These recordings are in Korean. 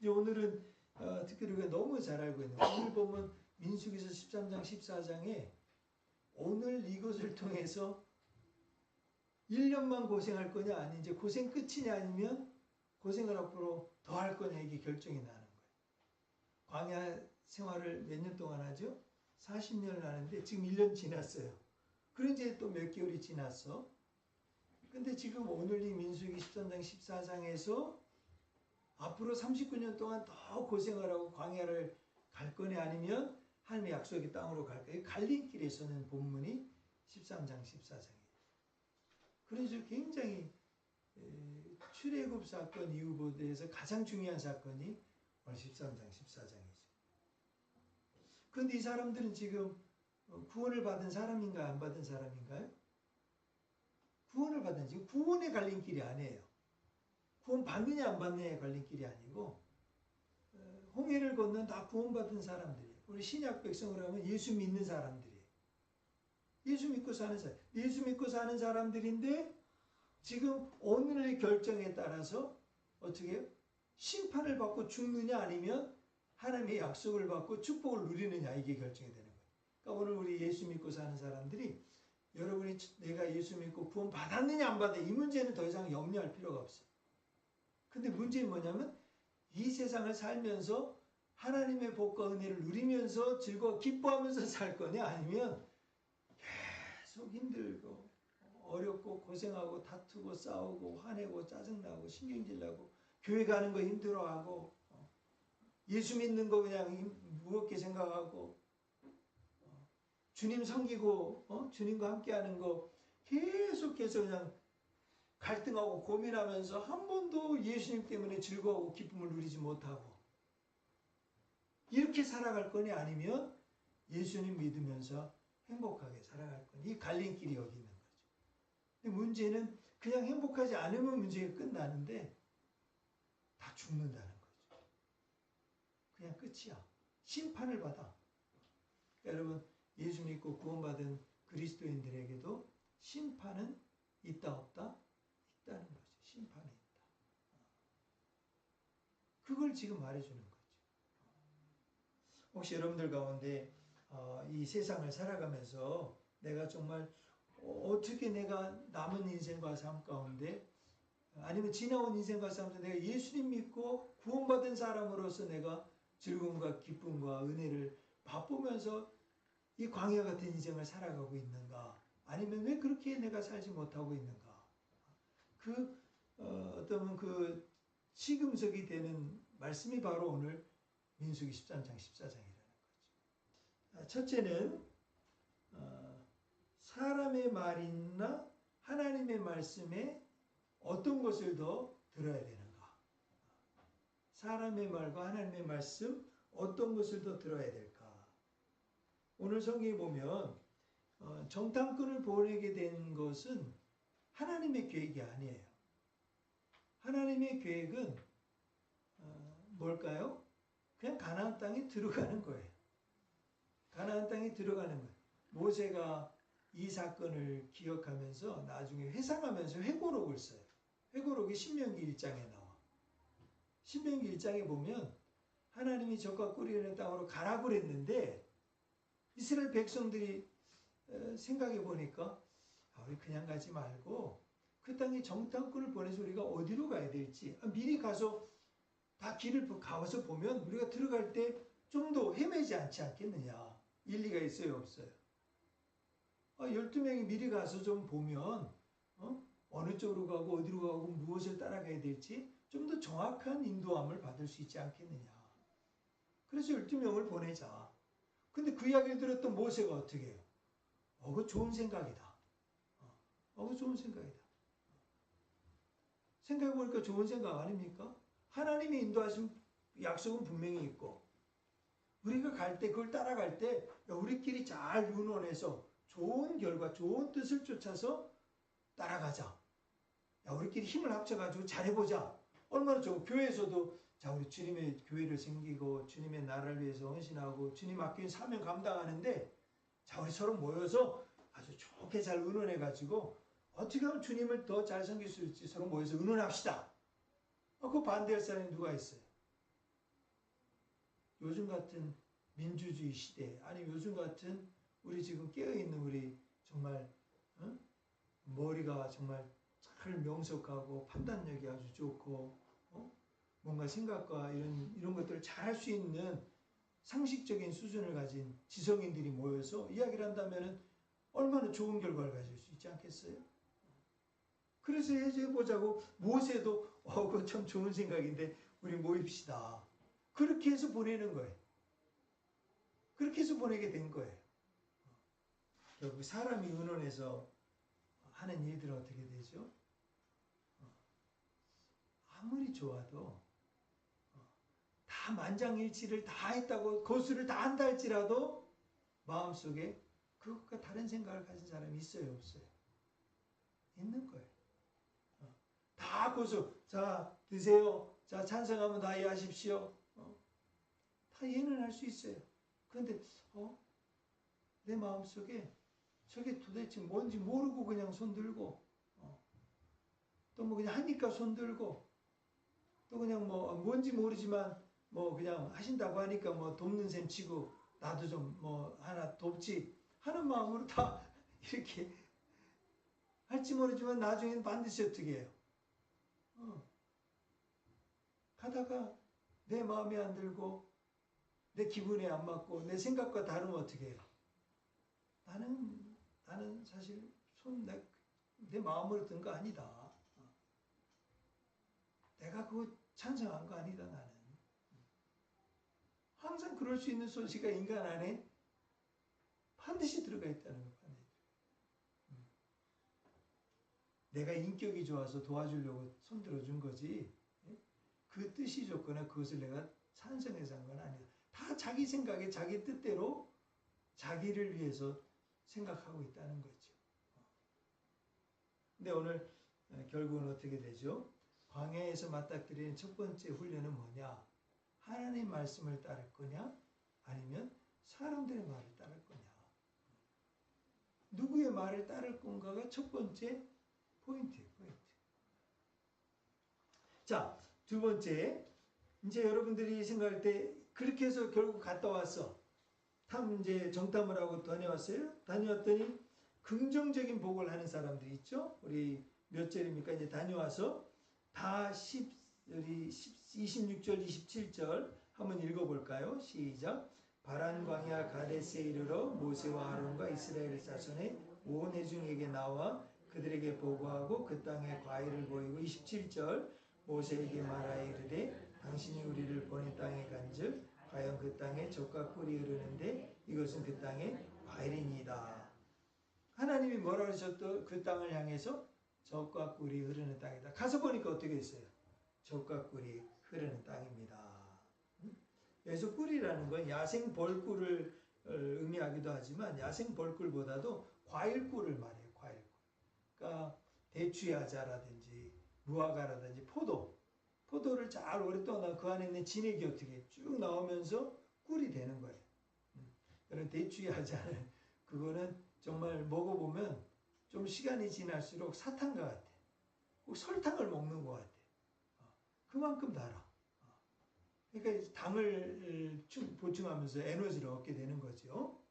이제 오늘은 특히 우리가 너무 잘 알고 있는 오늘 보면 민수기서 13장 14장에 오늘 이것을 통해서 1년만 고생할 거냐 아니 이제 고생 끝이냐 아니면 고생을 앞으로 더 할 거냐 이게 결정이 나는 거예요. 광야 생활을 몇 년 동안 하죠? 40년을 하는데 지금 1년 지났어요. 그런 이제 또 몇 개월이 지났어. 근데 지금 오늘 이 민수기 13장 14장에서 앞으로 39년 동안 더 고생을 하고 광야를 갈 거냐 아니면 하나님의 약속의 땅으로 갈 거냐. 갈림길에 서는 본문이 13장 14장이에요. 그래서 굉장히 출애굽 사건 이후부터해서 가장 중요한 사건이 오늘 13장 14장이죠. 그런데 이 사람들은 지금 구원을 받은 사람인가요? 안 받은 사람인가요? 구원을 받은 지금 구원의 갈림길이 아니에요. 구원 받느냐 안 받느냐의 갈림길이 아니고 홍해를 건넌 다 구원받은 사람들이에요. 우리 신약 백성으로 하면 예수 믿는 사람들이에요. 예수 믿고 사는 사람. 예수 믿고 사는 사람들인데 지금 오늘의 결정에 따라서 어떻게 해요? 심판을 받고 죽느냐 아니면 하나님의 약속을 받고 축복을 누리느냐 이게 결정이 되는 거예요. 그러니까 오늘 우리 예수 믿고 사는 사람들이 여러분이 내가 예수 믿고 구원 받았느냐 안 받았느냐 이 문제는 더 이상 염려할 필요가 없어요. 근데 문제는 뭐냐면 이 세상을 살면서 하나님의 복과 은혜를 누리면서 즐거워 기뻐하면서 살 거냐 아니면 계속 힘들고 어렵고 고생하고 다투고 싸우고 화내고 짜증나고 신경질나고 교회 가는 거 힘들어하고 예수 믿는 거 그냥 무겁게 생각하고 주님 섬기고 주님과 함께하는 거 계속해서 그냥 갈등하고 고민하면서 한 번도 예수님 때문에 즐거워하고 기쁨을 누리지 못하고 이렇게 살아갈 거냐 아니면 예수님 믿으면서 행복하게 살아갈 거냐 이 갈림길이 여기 있는 거죠. 근데 문제는 그냥 행복하지 않으면 문제가 끝나는데 다 죽는다는 거죠. 그냥 끝이야. 심판을 받아. 그러니까 여러분 예수 믿고 구원받은 그리스도인들에게도 심판은 있다 없다? 있다는 거죠. 심판이 있다. 그걸 지금 말해주는 거죠. 혹시 여러분들 가운데 이 세상을 살아가면서 내가 정말 어떻게 내가 남은 인생과 삶 가운데 아니면 지나온 인생과 삶 가운데 내가 예수님 믿고 구원받은 사람으로서 내가 즐거움과 기쁨과 은혜를 맛보면서 이 광야 같은 인생을 살아가고 있는가? 아니면 왜 그렇게 내가 살지 못하고 있는가? 어떤 그 시금석이 되는 말씀이 바로 오늘 민수기 13장 14장이라는 거죠. 첫째는 사람의 말이나 하나님의 말씀에 어떤 것을 더 들어야 되는가? 사람의 말과 하나님의 말씀 어떤 것을 더 들어야 될까? 오늘 성경에 보면 정탐꾼을 보내게 된 것은 하나님의 계획이 아니에요. 하나님의 계획은 뭘까요? 그냥 가나안 땅에 들어가는 거예요. 가나안 땅에 들어가는 거예요. 모세가 이 사건을 기억하면서 나중에 회상하면서 회고록을 써요. 회고록이 신명기 1장에 나와. 신명기 1장에 보면 하나님이 적과 꿀이는 땅으로 가라고 그랬는데 이스라엘 백성들이 생각해 보니까 우리 그냥 가지 말고 그 땅에 정탐꾼을 보내서 우리가 어디로 가야 될지 미리 가서 다 길을 가서 보면 우리가 들어갈 때 좀 더 헤매지 않지 않겠느냐. 일리가 있어요 없어요? 12명이 미리 가서 좀 보면 어느 쪽으로 가고 어디로 가고 무엇을 따라가야 될지 좀 더 정확한 인도함을 받을 수 있지 않겠느냐. 그래서 12명을 보내자. 근데 그 이야기를 들었던 모세가 어떻게 해요? 그거 좋은 생각이다. 그거 좋은 생각이다. 생각해보니까 좋은 생각 아닙니까? 하나님이 인도하신 약속은 분명히 있고 우리가 갈 때 그걸 따라갈 때 우리끼리 잘 의논해서 좋은 결과 좋은 뜻을 쫓아서 따라가자. 우리끼리 힘을 합쳐가지고 잘해보자. 얼마나 좋고 교회에서도 자 우리 주님의 교회를 섬기고 주님의 나라를 위해서 헌신하고 주님 맡긴 사명 감당하는데 자 우리 서로 모여서 아주 좋게 잘 의논해가지고 어떻게 하면 주님을 더 잘 섬길 수 있을지 서로 모여서 의논합시다. 그 반대할 사람이 누가 있어요? 요즘 같은 민주주의 시대, 아니면 요즘 같은 우리 지금 깨어있는 우리 정말 머리가 정말 잘 명석하고 판단력이 아주 좋고 뭔가 생각과 이런 것들을 잘 할 수 있는 상식적인 수준을 가진 지성인들이 모여서 이야기를 한다면 얼마나 좋은 결과를 가질 수 있지 않겠어요? 그래서 해보자고 모세도 그거 참 좋은 생각인데 우리 모입시다. 그렇게 해서 보내는 거예요. 그렇게 해서 보내게 된 거예요. 결국 사람이 의논해서 하는 일들은 어떻게 되죠? 아무리 좋아도 다 만장일치를 다 했다고 거수를 다 한다 할지라도 마음속에 그것과 다른 생각을 가진 사람이 있어요, 없어요? 있는 거예요. 다 고수, 자 드세요, 자 찬성하면 다 이해하십시오. 다 이해는 할 수 있어요. 그런데 내 마음속에 저게 도대체 뭔지 모르고 그냥 손들고 또 뭐 그냥 하니까 손들고 또 그냥 뭐 뭔지 모르지만 뭐 그냥 하신다고 하니까 뭐 돕는 셈 치고 나도 좀 뭐 하나 돕지 하는 마음으로 다 이렇게 할지 모르지만 나중에는 반드시 어떻게 해요? 하다가 내 마음에 안 들고 내 기분에 안 맞고 내 생각과 다르면 어떻게 해요? 나는 사실 내 마음으로 든 거 아니다. 내가 그거 찬성한 거 아니다, 나는. 항상 그럴 수 있는 소지가 인간 안에 반드시 들어가 있다는 거. 내가 인격이 좋아서 도와주려고 손들어 준 거지. 그 뜻이 좋거나 그것을 내가 찬성해서 한 건 아니다. 다 자기 생각에 자기 뜻대로 자기를 위해서 생각하고 있다는 거죠. 근데 오늘 결국은 어떻게 되죠? 광야에서 맞닥뜨리는 첫 번째 훈련은 뭐냐? 하나님 말씀을 따를 거냐? 아니면 사람들의 말을 따를 거냐? 누구의 말을 따를 건가가 첫 번째 포인트예요. 포인트. 자, 두 번째. 이제 여러분들이 생각할 때 그렇게 해서 결국 갔다 왔어. 이제 정탐을 하고 다녀왔어요. 다녀왔더니 긍정적인 복을 하는 사람들이 있죠. 우리 몇 절입니까? 이제 다녀와서 다 26절, 27절 한번 읽어볼까요? 시작. 바란 광야 가데스에 이르러 모세와 아론과 이스라엘 자손의 온 회중에게 나와 그들에게 보고하고 그 땅에 과일을 보이고 27절 모세에게 말하여 이르되 당신이 우리를 보낸 땅에 간즉 과연 그 땅에 젖과 꿀이 흐르는데 이것은 그 땅의 과일이니이다. 하나님이 뭐라고 하셨던 그 땅을 향해서 젖과 꿀이 흐르는 땅이다. 가서 보니까 어떻게 했어요? 젖과 꿀이 흐르는 땅입니다. 여기서 꿀이라는 건 야생 벌꿀을 의미하기도 하지만 야생 벌꿀보다도 과일꿀을 말해요. 과일꿀. 그러니까 대추야자라든지 무화과라든지 포도를 잘 오랫동안 그 안에 있는 진액이 어떻게 쭉 나오면서 꿀이 되는 거예요. 그런 대추야자는 그거는 정말 먹어보면 좀 시간이 지날수록 사탕과 같아. 꼭 설탕을 먹는 것 같아. 그만큼 달아. 그러니까 당을 보충하면서 에너지를 얻게 되는 거죠.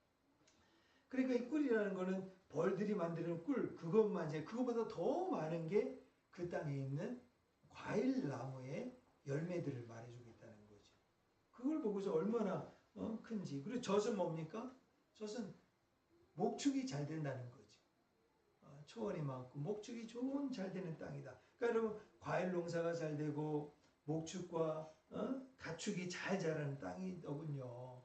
그러니까 이 꿀이라는 거는 벌들이 만드는 꿀, 그것보다 더 많은 게 그 땅에 있는 과일 나무의 열매들을 말해주고 있다는 거죠. 그걸 보고서 얼마나 큰지. 그리고 젖은 뭡니까? 젖은 목축이 잘 된다는 거죠. 초원이 많고 목축이 잘 되는 땅이다. 그러니까 여러분 과일 농사가 잘 되고 목축과 가축이 잘 자라는 땅이더군요.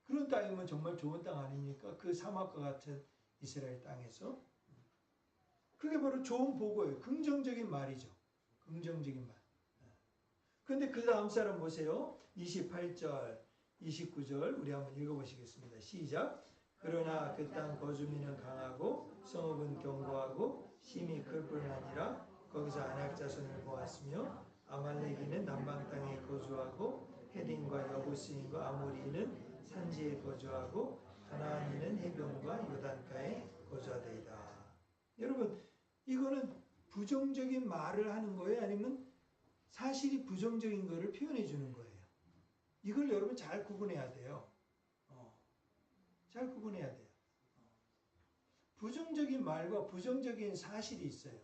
그런 땅이면 정말 좋은 땅 아닙니까? 그 사막과 같은 이스라엘 땅에서. 그게 바로 좋은 보고예요. 긍정적인 말이죠. 긍정적인 말. 그런데 그 다음 사람 보세요. 28절, 29절 우리 한번 읽어보시겠습니다. 시작. 그러나 그 땅 거주민은 강하고 성읍은 견고하고 심히 클 뿐 아니라 거기서 안악 자손을 보았으며 아말렉인은 남방 땅에 거주하고 헤딘과 여부스인과 아모리인은 산지에 거주하고 가나안인은 해변과 요단가에 거주하되이다. 여러분 이거는 부정적인 말을 하는 거예요? 아니면 사실이 부정적인 거를 표현해 주는 거예요? 이걸 여러분 잘 구분해야 돼요. 잘 구분해야 돼요. 부정적인 말과 부정적인 사실이 있어요.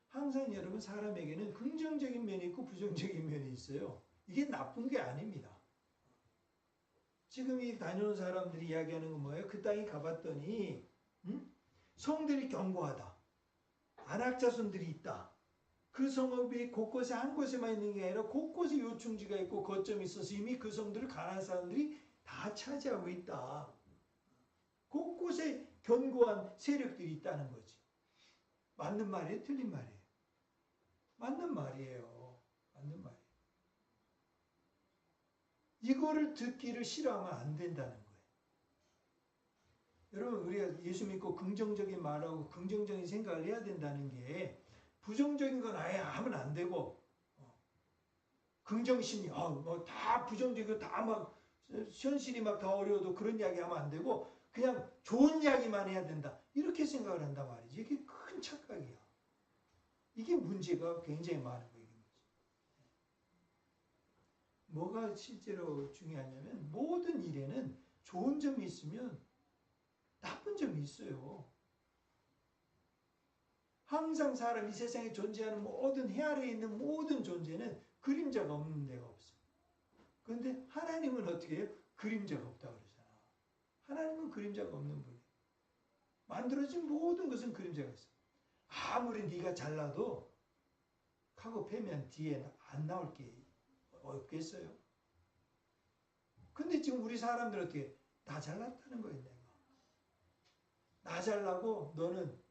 항상 여러분 사람에게는 긍정적인 면이 있고 부정적인 면이 있어요. 이게 나쁜 게 아닙니다. 지금 이 다녀온 사람들이 이야기하는 건 뭐예요? 그 땅에 가봤더니 성들이 견고하다. 안악자손들이 있다. 그 성읍이 곳곳에 한 곳에만 있는 게 아니라 곳곳에 요충지가 있고 거점이 있어서 이미 그 성들을 가나안 사람들이 다 차지하고 있다. 곳곳에 견고한 세력들이 있다는 거지. 맞는 말이에요? 틀린 말이에요? 맞는 말이에요. 맞는 말이에요. 이거를 듣기를 싫어하면 안 된다는 거예요. 여러분 우리가 예수 믿고 긍정적인 말하고 긍정적인 생각을 해야 된다는 게 부정적인 건 아예 하면 안 되고 긍정심이 뭐 다 부정적이고 다 막 현실이 막 더 어려워도 그런 이야기 하면 안 되고 그냥 좋은 이야기만 해야 된다. 이렇게 생각을 한단 말이지. 이게 큰 착각이야. 이게 문제가 굉장히 많은 거예요. 뭐가 실제로 중요하냐면 모든 일에는 좋은 점이 있으면 나쁜 점이 있어요. 항상 사람 이 세상에 존재하는 모든 해 아래에 있는 모든 존재는 그림자가 없는 데가 없어. 그런데 하나님은 어떻게 해요? 그림자가 없다고 그러잖아. 하나님은 그림자가 없는 분이에요. 만들어진 모든 것은 그림자가 있어. 아무리 네가 잘나도 카고 패면 뒤에 안 나올 게 없겠어요? 근데 지금 우리 사람들 어떻게 나 잘났다는 거예요, 내가. 나 잘나고 너는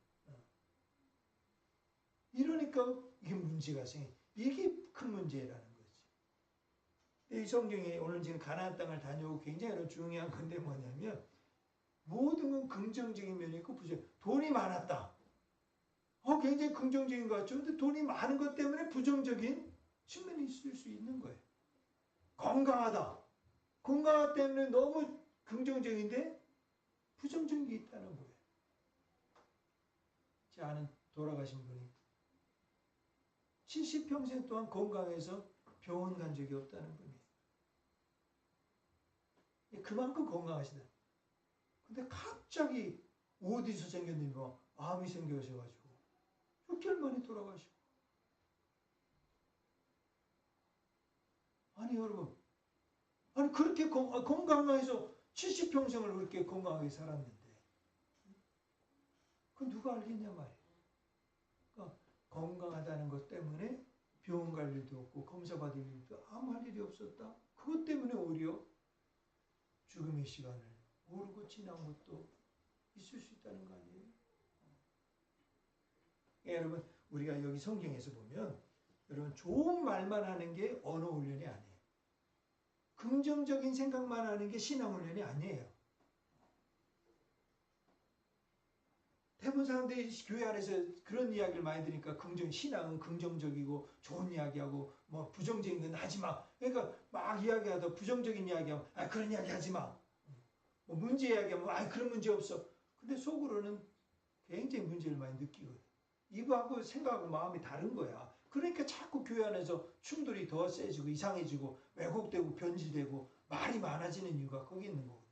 이러니까 이게 문제가 생겨. 이게 큰 문제라는 거지. 이 성경에 오늘 지금 가나안 땅을 다녀오고 굉장히 중요한 건데 뭐냐면 모든 건 긍정적인 면이 있고 부정. 돈이 많았다. 굉장히 긍정적인 것 같죠. 근데 돈이 많은 것 때문에 부정적인 측면이 있을 수 있는 거예요. 건강하다. 건강하다 때문에 너무 긍정적인데 부정적인 게 있다는 거예요. 제 아는 돌아가신 분이 70평생 동안 건강해서 병원 간 적이 없다는 분이에요. 그만큼 건강하시다. 근데 갑자기 어디서 생겼는지 뭐 암이 생겨셔가지고 6개월 만에 돌아가시고. 아니 여러분, 아니 그렇게 건강해서 70평생을 그렇게 건강하게 살았는데 그건 누가 알겠냐 말이에요. 그러니까 건강하다는 것 때문에 병원 갈 일도 없고 검사 받을 일도 아무 할 일이 없었다. 그것 때문에 오히려 죽음의 시간을 모르고 지난 것도 있을 수 있다는 거 아니에요? 여러분 우리가 여기 성경에서 보면 여러분 좋은 말만 하는 게 언어 훈련이 아니에요. 긍정적인 생각만 하는 게 신앙 훈련이 아니에요. 대부분 사람들이 교회 안에서 그런 이야기를 많이 들으니까 신앙은 긍정적이고 좋은 이야기하고 뭐 부정적인 건 하지 마. 그러니까 막 이야기하다 부정적인 이야기하면 그런 이야기 하지 마. 뭐 문제 이야기하면 그런 문제 없어. 근데 속으로는 굉장히 문제를 많이 느끼거든. 이거하고 생각하고 마음이 다른 거야. 그러니까 자꾸 교회 안에서 충돌이 더 세지고 이상해지고 왜곡되고 변질되고 말이 많아지는 이유가 거기 있는 거거든.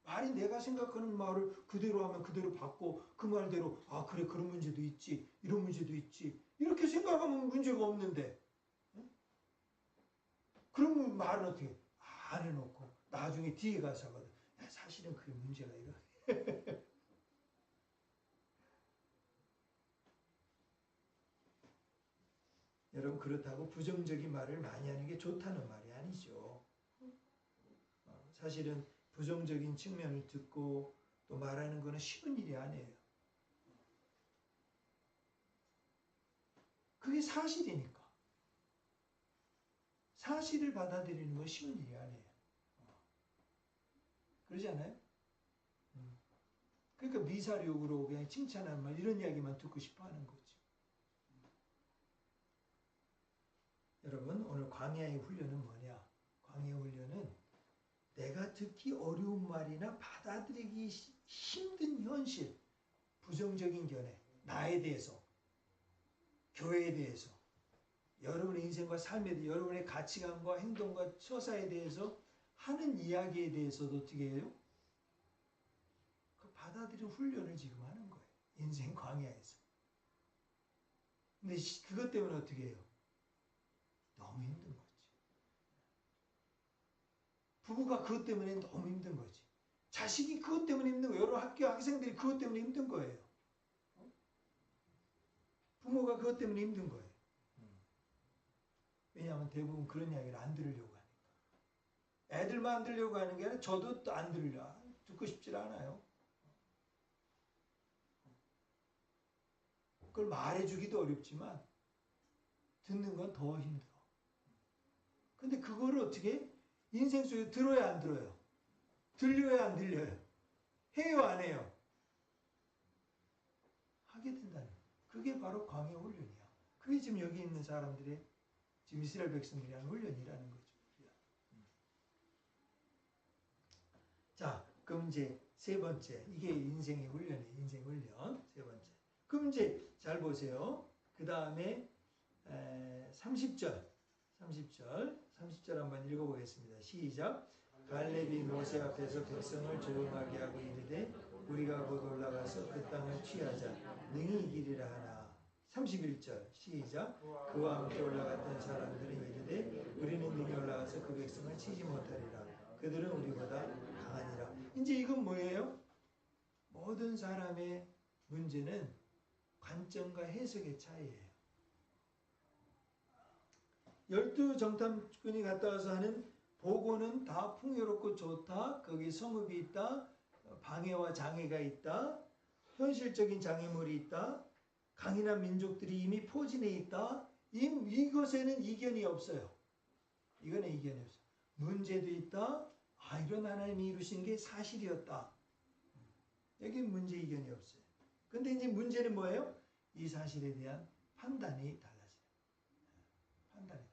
말이 내가 생각하는 말을 그대로 하면 그대로 받고 그 말대로 그래 그런 문제도 있지 이런 문제도 있지 이렇게 생각하면 문제가 없는데 그런 말은 어떻게 안 해놓고 나중에 뒤에 가서 하거든. 사실은 그게 문제가 이러. 여러분 그렇다고 부정적인 말을 많이 하는 게 좋다는 말이 아니죠. 사실은 부정적인 측면을 듣고 또 말하는 것은 쉬운 일이 아니에요. 그게 사실이니까. 사실을 받아들이는 건 쉬운 일이 아니에요. 그러지 않아요? 그러니까 미사력으로 그냥 칭찬하는 말 이런 이야기만 듣고 싶어 하는 거지. 여러분 오늘 광야의 훈련은 뭐냐? 광야의 훈련은 내가 듣기 어려운 말이나 받아들이기 힘든 현실, 부정적인 견해, 나에 대해서, 교회에 대해서 여러분의 인생과 삶에 대해 여러분의 가치관과 행동과 처사에 대해서 하는 이야기에 대해서도 어떻게 해요? 그 받아들이는 훈련을 지금 하는 거예요. 인생 광야에서. 근데 그것 때문에 어떻게 해요? 너무 힘든 거지. 부부가 그것 때문에 너무 힘든 거지. 자식이 그것 때문에 힘든 거예요. 여러 학교 학생들이 그것 때문에 힘든 거예요. 부모가 그것 때문에 힘든 거예요. 왜냐하면 대부분 그런 이야기를 안 들으려고 하니까. 애들만 안 들으려고 하는 게 아니라 저도 또 안 들으려. 듣고 싶질 않아요. 그걸 말해주기도 어렵지만 듣는 건 더 힘들어. 근데 그거를 어떻게 인생 속에 들어야 안 들어요? 들려야 안 들려요? 해요 안 해요? 하게 된다는 거예요. 그게 바로 광야 훈련이야. 그게 지금 여기 있는 사람들의 지금 이스라엘 백성들이 하는 훈련이라는 거죠. 자, 그럼 이제 세 번째. 이게 인생의 훈련이에요. 인생 훈련. 세 번째. 그럼 이제 잘 보세요. 그 다음에 30절 한번 읽어보겠습니다. 시작. 갈렙이 모세 앞에서 백성을 조용하게 하고 이르되 우리가 곧 올라가서 그 땅을 취하자 능히 이기리라 하나. 31절 시작. 그와 함께 올라갔던 사람들은 이르되 우리는 능히 올라가서 그 백성을 치지 못하리라. 그들은 우리보다 강하니라. 이제 이건 뭐예요? 모든 사람의 문제는 관점과 해석의 차이예요. 12정탐꾼이 갔다 와서 하는 보고는 다 풍요롭고 좋다. 거기 성읍이 있다. 방해와 장애가 있다. 현실적인 장애물이 있다. 강인한 민족들이 이미 포진해 있다. 이것에는 이견이 없어요. 이거는 이견이 없어요. 문제도 있다. 이런 하나님이 이루신 게 사실이었다. 여기는 문제 이견이 없어요. 근데 이제 문제는 뭐예요? 이 사실에 대한 판단이 달라져요. 판단이 달라요.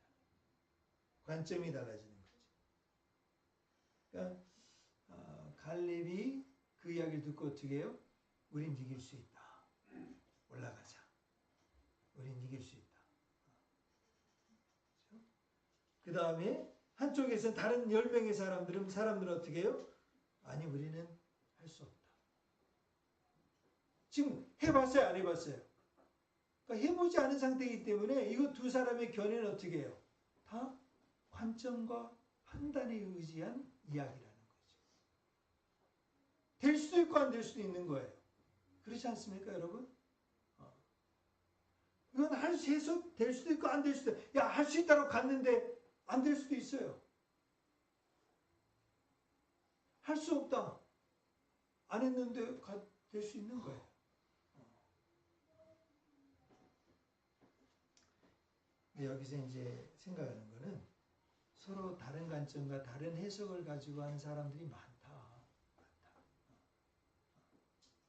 관점이 달라지는 거죠. 그러니까 갈렙이 그 이야기를 듣고 어떻게 해요? 우린 이길 수 있다. 올라가자. 우린 이길 수 있다. 그 다음에 한쪽에서 다른 10명의 사람들은 어떻게 해요? 아니 우리는 할 수 없다. 지금 해봤어요? 안 해봤어요? 그러니까 해보지 않은 상태이기 때문에 이거 두 사람의 견해는 어떻게 해요? 다 관점과 판단에 의지한 이야기라는 거죠. 될 수도 있고 안 될 수도 있는 거예요. 그렇지 않습니까 여러분? 이건 해서 될 수도 있고 안 될 수도 있고 할 수 있다고 갔는데 안 될 수도 있어요. 할 수 없다. 안 했는데 될 수 있는 거예요. 근데 여기서 이제 생각하는 거는 서로 다른 관점과 다른 해석을 가지고 하는 사람들이 많다.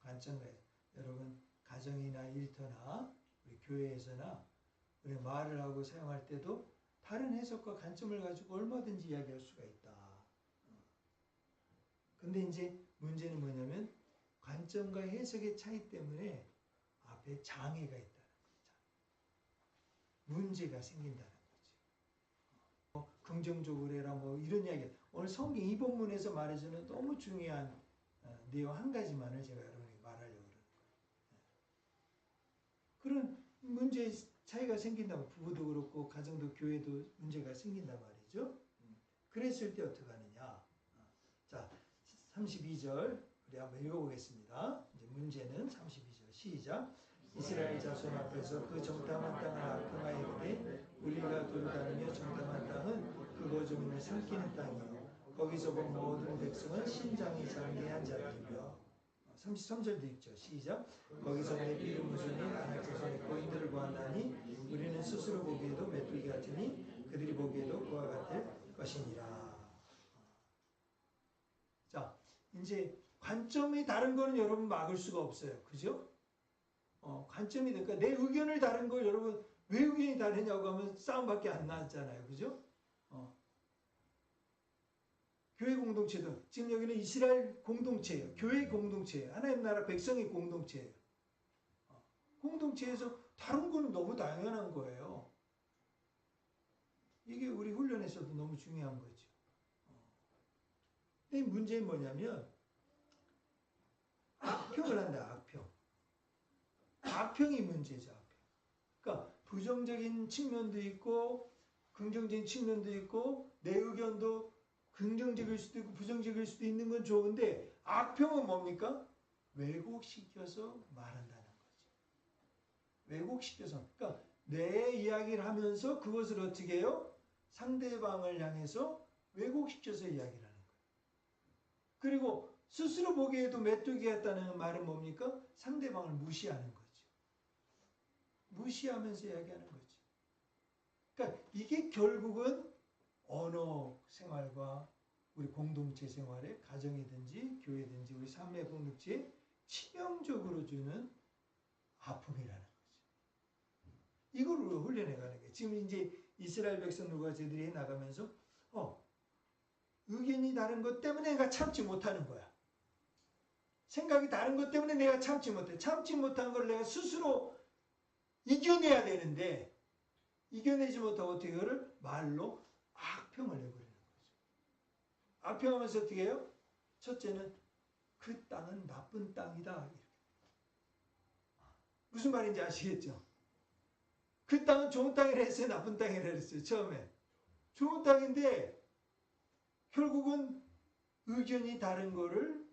관점과 여러분 가정이나 일터나 우리 교회에서나 우리 말을 하고 사용할 때도 다른 해석과 관점을 가지고 얼마든지 이야기할 수가 있다. 근데 이제 문제는 뭐냐면 관점과 해석의 차이 때문에 앞에 장애가 있다는 거죠. 문제가 생긴다는 거죠. 긍정적으로 해라 이런 이야기. 오늘 성경 이 본문에서 말해주는 너무 중요한 내용 한 가지만을 제가 여러분에게 말하려고 그러는 거예요. 그런 문제의 차이가 생긴다면 부부도 그렇고 가정도 교회도 문제가 생긴단 말이죠. 그랬을 때 어떻게 하느냐. 자 32절 우리 한번 읽어보겠습니다. 이제 문제는 32절 시작. 이스라엘 자손 앞에서 그 정탐한 땅을 악평하여 이르되 우리가 돌다니며 정탐한 땅은 그 거주민을 삼키는 땅이요 거기서 본 모든 백성은 심장이 장대한 자들이며 33절도 있죠. 시작. 거기서 내 비유 무수히 아낙 자손의 고인들을 보았나니 우리는 스스로 보기에도 메뚜기 같으니 그들이 보기에도 그와 같을 것이니라. 자, 이제 관점이 다른 거는 여러분 막을 수가 없어요. 그죠? 관점이 그러니까 내 의견을 다른 걸 여러분 왜 의견이 다르냐고 하면 싸움밖에 안 나왔잖아요. 그죠? 교회 공동체도 지금 여기는 이스라엘 공동체예요. 교회 공동체예요. 하나님 나라 백성의 공동체예요. 공동체에서 다른 거는 너무 당연한 거예요. 이게 우리 훈련에서도 너무 중요한 거죠. 근데 문제는 뭐냐면 악평을 한다. 악평. 악평이 문제죠. 악평. 그러니까 부정적인 측면도 있고 긍정적인 측면도 있고 내 의견도 긍정적일 수도 있고 부정적일 수도 있는 건 좋은데 악평은 뭡니까? 왜곡시켜서 말한다는 거죠. 왜곡시켜서. 그러니까 내 이야기를 하면서 그것을 어떻게 해요? 상대방을 향해서 왜곡시켜서 이야기를 하는 거예요. 그리고 스스로 보기에도 메뚜기 같다는 말은 뭡니까? 상대방을 무시하는 거죠. 무시하면서 이야기하는 거죠. 그러니까 이게 결국은 언어 생활과 우리 공동체 생활에 가정이든지 교회든지 우리 삶의 공동체에 치명적으로 주는 아픔이라는 거죠. 이걸 훈련해가는 거예요. 지금 이제 이스라엘 백성들과 저들이 해나가면서 의견이 다른 것 때문에 내가 참지 못하는 거야. 생각이 다른 것 때문에 내가 참지 못해. 참지 못한 걸 내가 스스로 이겨내야 되는데 이겨내지 못하고 어떻게 그거를 말로 악평을 내버리는 거죠. 악평하면서 어떻게 해요? 첫째는 그 땅은 나쁜 땅이다. 무슨 말인지 아시겠죠? 그 땅은 좋은 땅이라 했어요? 나쁜 땅이라 했어요? 처음에. 좋은 땅인데 결국은 의견이 다른 거를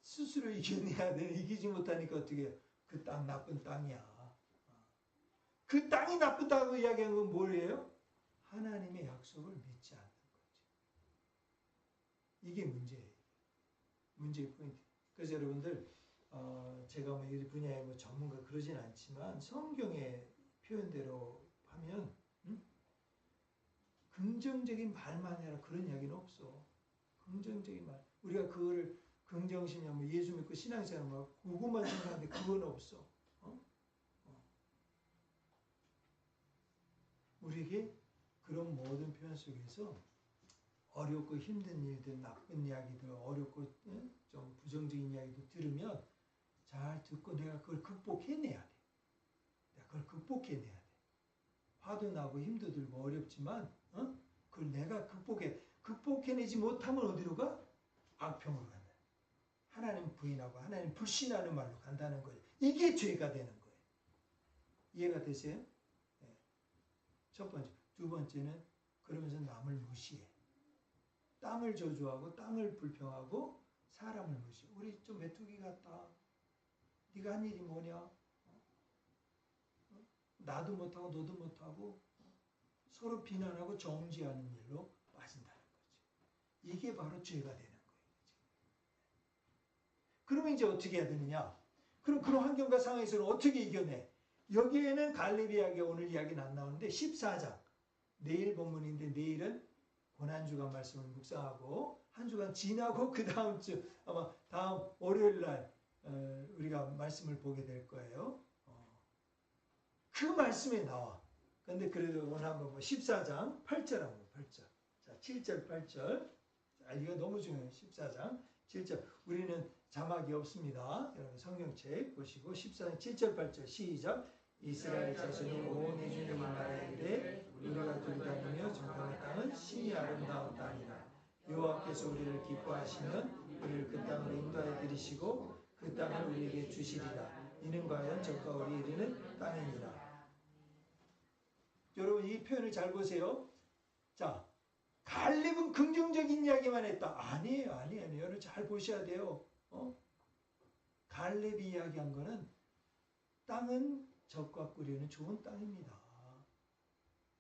스스로 이겨내야 돼. 이기지 못하니까 어떻게 해요? 그 땅 나쁜 땅이야. 그 땅이 나쁘다고 이야기한 건 뭐예요? 하나님의 약속을 믿지 않는 거죠. 이게 문제예요. 문제의 포인트. 그래서 여러분들 제가 뭐 이 분야의 뭐 전문가 그러진 않지만 성경의 표현대로 하면 긍정적인 말만 해라 그런 이야기는 없어. 긍정적인 말. 우리가 그거를 긍정심이야 뭐 예수 믿고 신앙생활 뭐 그것만 생각하는데 그건 없어. 우리에게 그런 모든 표현 속에서 어렵고 힘든 일들, 나쁜 이야기들, 어렵고 좀 부정적인 이야기도 들으면 잘 듣고 내가 그걸 극복해내야 돼. 내가 그걸 극복해내야 돼. 화도 나고 힘도 들고 어렵지만 그걸 내가 극복해내지 못하면 어디로 가? 악평으로 간다. 하나님 부인하고 하나님 불신하는 말로 간다는 거예요. 이게 죄가 되는 거예요. 이해가 되세요? 네. 첫 번째. 두 번째는 그러면서 남을 무시해. 땅을 저주하고 땅을 불평하고 사람을 무시해. 우리 좀 메뚜기 같다. 네가 한 일이 뭐냐? 나도 못하고 너도 못하고 서로 비난하고 정죄하는 일로 빠진다는 거죠. 이게 바로 죄가 되는 거예요. 그러면 이제 어떻게 해야 되느냐? 그럼 그런 환경과 상황에서는 어떻게 이겨내? 여기에는 갈렙 이야기가 오늘 이야기는 안 나오는데 14장 내일 본문인데 내일은 고난주간 말씀을 묵상하고 한 주간 지나고 그 다음 주 아마 다음 월요일 날 우리가 말씀을 보게 될 거예요. 그 말씀에 나와. 근데 그래도 오늘 한번 14장 8절 한번 8절. 자, 7절 8절. 자, 이거 너무 중요해요. 14장 7절. 우리는 자막이 없습니다. 여러분 성경책 보시고 14장 7절 8절 시작. 이스라엘 자손이 온 이주님이 말하기를 우리가 돌다니며 정탐의 땅은 신이 아름다운 땅이라. 여호와께서 우리를 기뻐하시면 우리를 그 땅으로 인도하여 들이시고 그 땅을 우리에게 주시리라. 이는 과연 적과 우리 이르는 땅이니라. 여러분 이 표현을 잘 보세요. 자, 갈렙은 긍정적인 이야기만 했다. 아니에요. 여러분 잘 보셔야 돼요. 갈렙이 이야기한 거는 땅은 적과 꿀이는 좋은 땅입니다.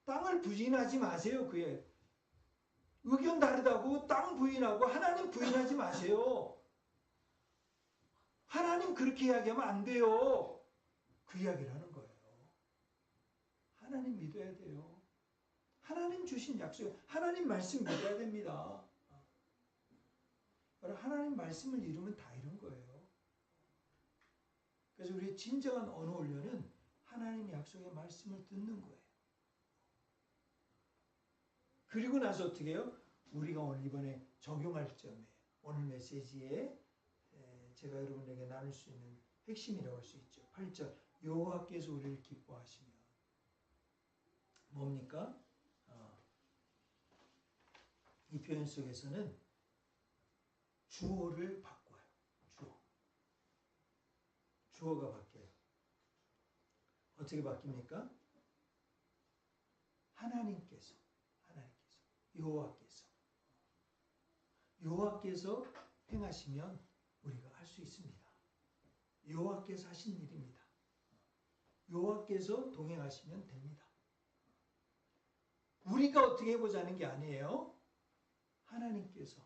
땅을 부인하지 마세요. 그의 의견 다르다고 땅 부인하고 하나님 부인하지 마세요. 하나님 그렇게 이야기하면 안 돼요. 그 이야기를 하는 거예요. 하나님 믿어야 돼요. 하나님 주신 약속, 하나님 말씀 믿어야 됩니다. 하나님 말씀을 잃으면 다 잃은 거예요. 그래서 우리의 진정한 언어 훈련은 하나님 약속의 말씀을 듣는 거예요. 그리고 나서 어떻게 해요? 우리가 오늘 이번에 적용할 점에 오늘 메시지에 제가 여러분에게 나눌 수 있는 핵심이라고 할 수 있죠. 8절 여호와께서 우리를 기뻐하시면 뭡니까? 이 표현 속에서는 주어를 바꿔요. 주어가 바뀌어요. 어떻게 바뀝니까? 하나님께서, 여호와께서 행하시면 우리가 할 수 있습니다. 여호와께서 하신 일입니다. 여호와께서 동행하시면 됩니다. 우리가 어떻게 해보자는 게 아니에요. 하나님께서.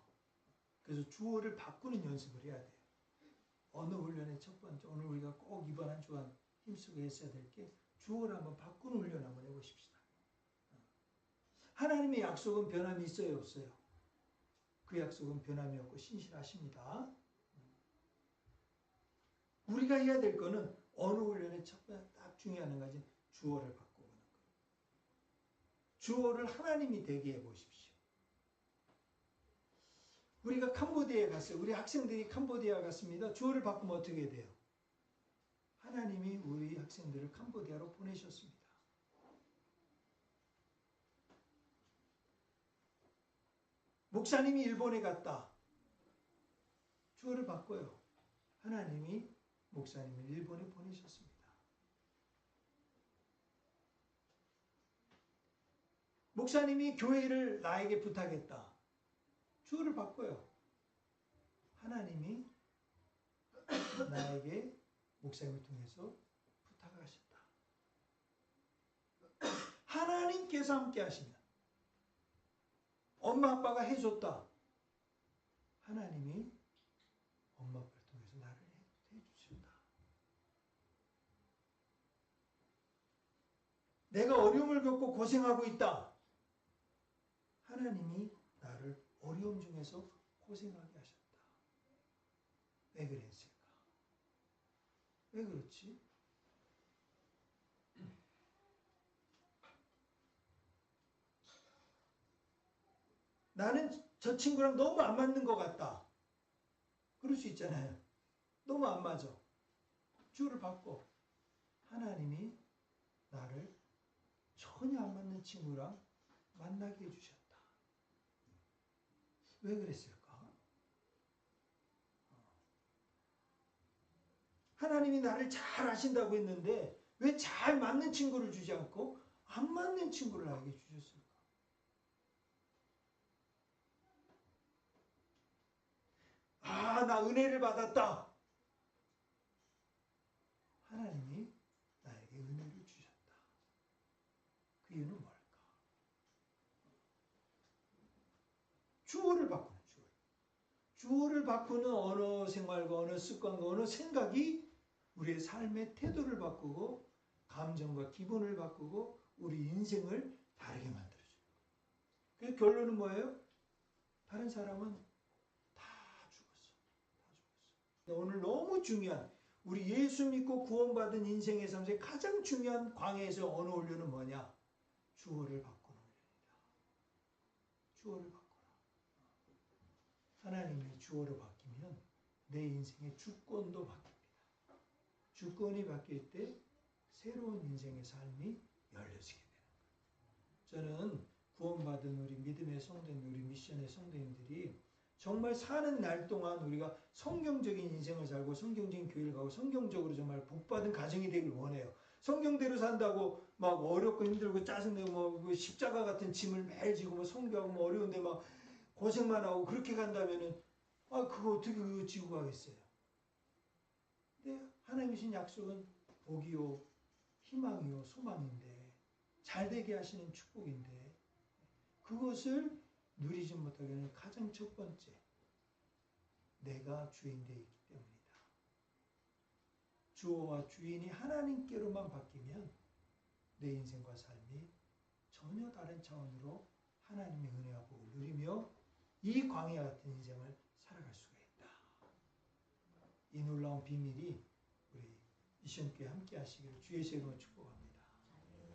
그래서 주어를 바꾸는 연습을 해야 돼요. 어느 훈련의 첫 번째, 오늘 우리가 꼭 이번 한 주간 힘쓰고 했어야 될 게 주어를 한번 바꾸는 훈련 한번 해보십시다. 하나님의 약속은 변함이 있어요, 없어요? 그 약속은 변함이 없고 신실하십니다. 우리가 해야 될 거는 어느 훈련의 첫 번째 딱 중요한 한 가지 주어를 바꾸는 거예요. 주어를 하나님이 되게 해보십시오. 우리가 캄보디아에 갔어요. 우리 학생들이 캄보디아 갔습니다. 주어를 바꾸면 어떻게 돼요? 하나님이 우리 학생들을 캄보디아로 보내셨습니다. 목사님이 일본에 갔다. 주어를 바꿔요. 하나님이 목사님을 일본에 보내셨습니다. 목사님이 교회를 나에게 부탁했다. 주어를 바꿔요. 하나님이 나에게 목사님을 통해서 부탁하셨다. 하나님께서 함께 하시면 엄마 아빠가 해줬다. 하나님이 엄마 아빠를 통해서 나를 해주신다. 내가 어려움을 겪고 고생하고 있다. 하나님이 나를 어려움 중에서 고생하게 하셨다. 왜 그랬을까? 왜 그렇지? 나는 저 친구랑 너무 안 맞는 것 같다. 그럴 수 있잖아요. 너무 안 맞아. 주어를 바꿔. 하나님이 나를 전혀 안 맞는 친구랑 만나게 해주셨다. 왜 그랬을까? 하나님이 나를 잘 아신다고 했는데 왜 잘 맞는 친구를 주지 않고 안 맞는 친구를 나에게 주셨을까? 아, 나 은혜를 받았다. 하나님이 나에게 은혜를 주셨다. 그 이유는 뭘까? 주어를 바꾸는 주어. 주어를 바꾸는 언어 생활과 언어 습관과 언어 생각이 우리의 삶의 태도를 바꾸고 감정과 기분을 바꾸고 우리 인생을 다르게 만들어줘요. 그 결론은 뭐예요? 다른 사람은 다 죽었어. 오늘 너무 중요한 우리 예수 믿고 구원받은 인생의 삶에서 가장 중요한 광야에서 언어 훈련은 뭐냐? 주어를 바꾸는 훈련이다. 주어를 바꾸라. 하나님의 주어로 바뀌면 내 인생의 주권도 바뀝니다. 주권이 바뀔 때 새로운 인생의 삶이 열려지게 되는 거예요. 저는 구원받은 우리 믿음의 성도님, 우리 미션의 성도님들이 정말 사는 날 동안 우리가 성경적인 인생을 살고 성경적인 교회를 가고 성경적으로 정말 복받은 가정이 되길 원해요. 성경대로 산다고 막 어렵고 힘들고 짜증내고 뭐 십자가 같은 짐을 매일 지고 뭐 성교하고 뭐 어려운데 막 고생만 하고 그렇게 간다면은 그거 어떻게 그거 지고 가겠어요. 근데 하나님이 주신 약속은 복이요 희망이요 소망인데 잘되게 하시는 축복인데 그것을 누리지 못하게는 가장 첫 번째 내가 주인되어 있기 때문이다. 주어와 주인이 하나님께로만 바뀌면 내 인생과 삶이 전혀 다른 차원으로 하나님의 은혜와 복을 누리며 이 광야 같은 인생을 살아갈 수가 있다. 이 놀라운 비밀이 우리 미션교회 함께 하시기를 주의 이름으로 축복합니다.